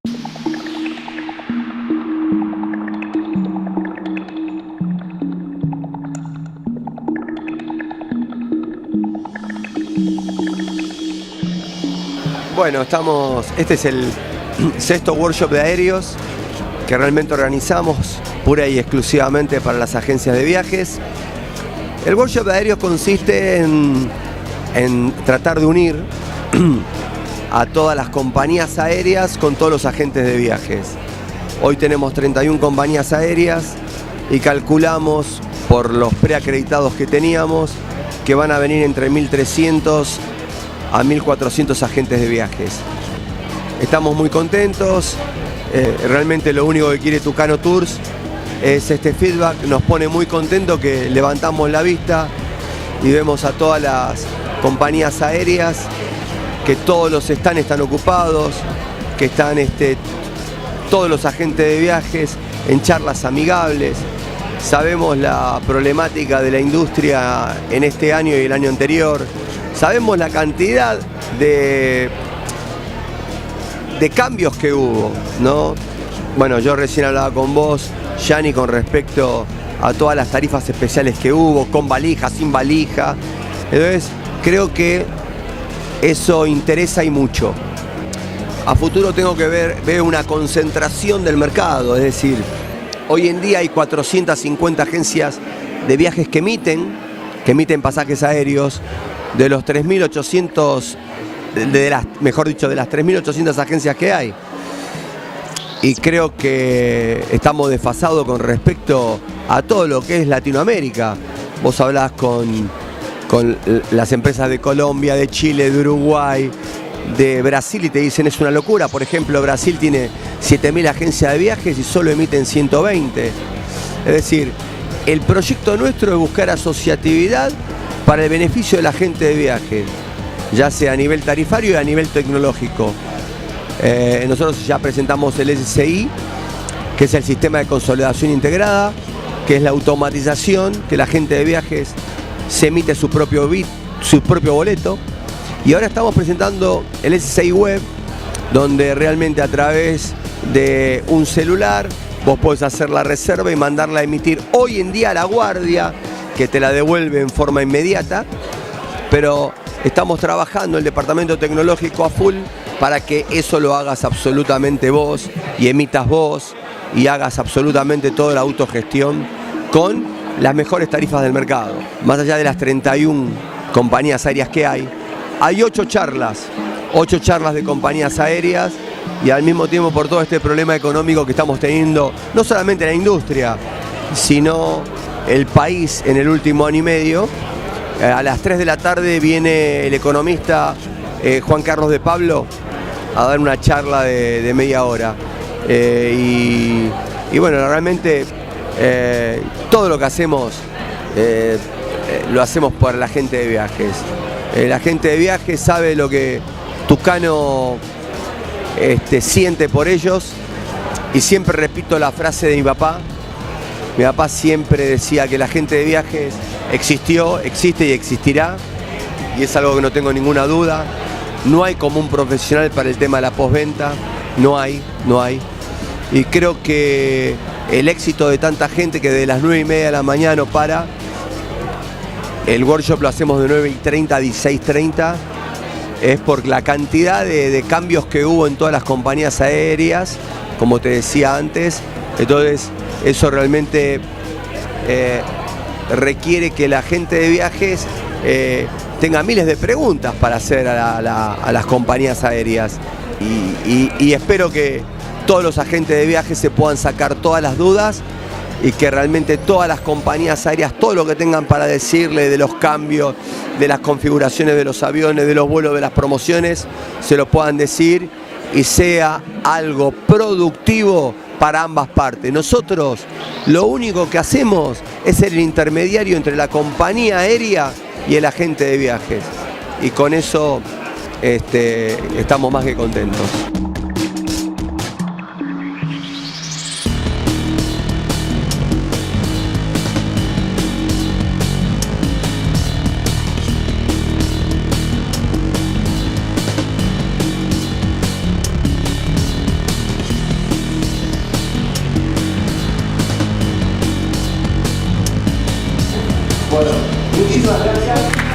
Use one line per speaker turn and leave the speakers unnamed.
Bueno, este es el sexto workshop de Aéreos que realmente organizamos pura y exclusivamente para las agencias de viajes. El workshop de Aéreos consiste en tratar de unir a todas las compañías aéreas con todos los agentes de viajes. Hoy tenemos 31 compañías aéreas y calculamos, por los preacreditados que teníamos, que van a venir entre 1.300 a 1.400 agentes de viajes. Estamos muy contentos, realmente lo único que quiere Tucano Tours es este feedback. Nos pone muy contentos que levantamos la vista y vemos a todas las compañías aéreas, que todos los stands están ocupados, que están todos los agentes de viajes en charlas amigables. Sabemos la problemática de la industria en este año y el año anterior. Sabemos la cantidad de cambios que hubo, ¿no? Bueno, yo recién hablaba con vos, Yani, con respecto a todas las tarifas especiales que hubo, con valija, sin valija. Entonces, creo que eso interesa y mucho. A futuro tengo que ver una concentración del mercado, es decir, hoy en día hay 450 agencias de viajes que emiten pasajes aéreos. De los 3.800, de las 3.800 agencias que hay. Y creo que estamos desfasados con respecto a todo lo que es Latinoamérica. Vos hablás con las empresas de Colombia, de Chile, de Uruguay, de Brasil y te dicen es una locura. Por ejemplo, Brasil tiene 7.000 agencias de viajes y solo emiten 120. Es decir, el proyecto nuestro es buscar asociatividad para el beneficio de la gente de viaje, ya sea a nivel tarifario y a nivel tecnológico. Nosotros ya presentamos el SCI, que es el sistema de consolidación integrada, que es la automatización, que la gente de viajes se emite su propio boleto. Y ahora estamos presentando el SCI Web, donde realmente a través de un celular vos podés hacer la reserva y mandarla a emitir hoy en día a la guardia, que te la devuelve en forma inmediata, pero estamos trabajando el departamento tecnológico a full para que eso lo hagas absolutamente vos y emitas vos y hagas absolutamente toda la autogestión con las mejores tarifas del mercado. Más allá de las 31 compañías aéreas que hay 8 charlas de compañías aéreas, y al mismo tiempo, por todo este problema económico que estamos teniendo, no solamente la industria, sino el país en el último año y medio, a las 3 de la tarde viene el economista Juan Carlos de Pablo a dar una charla de media hora. Y bueno, realmente todo lo que hacemos lo hacemos por la gente de viajes. La gente de viajes sabe lo que Tucano siente por ellos, y siempre repito la frase de mi papá. Mi papá siempre decía que la gente de viajes existió, existe y existirá, y es algo que no tengo ninguna duda. No hay como un profesional para el tema de la postventa, no hay. Y creo que el éxito de tanta gente que de las 9:30 de la mañana no para, el workshop lo hacemos de 9:30 a 16:30, es por la cantidad de cambios que hubo en todas las compañías aéreas, como te decía antes. Entonces, eso realmente requiere que la gente de viajes tenga miles de preguntas para hacer a las compañías aéreas. Y espero que todos los agentes de viajes se puedan sacar todas las dudas y que realmente todas las compañías aéreas, todo lo que tengan para decirle de los cambios, de las configuraciones de los aviones, de los vuelos, de las promociones, se lo puedan decir y sea algo productivo para ambas partes. Nosotros lo único que hacemos es ser el intermediario entre la compañía aérea y el agente de viajes. Y con eso estamos más que contentos. Bueno, muchísimas gracias.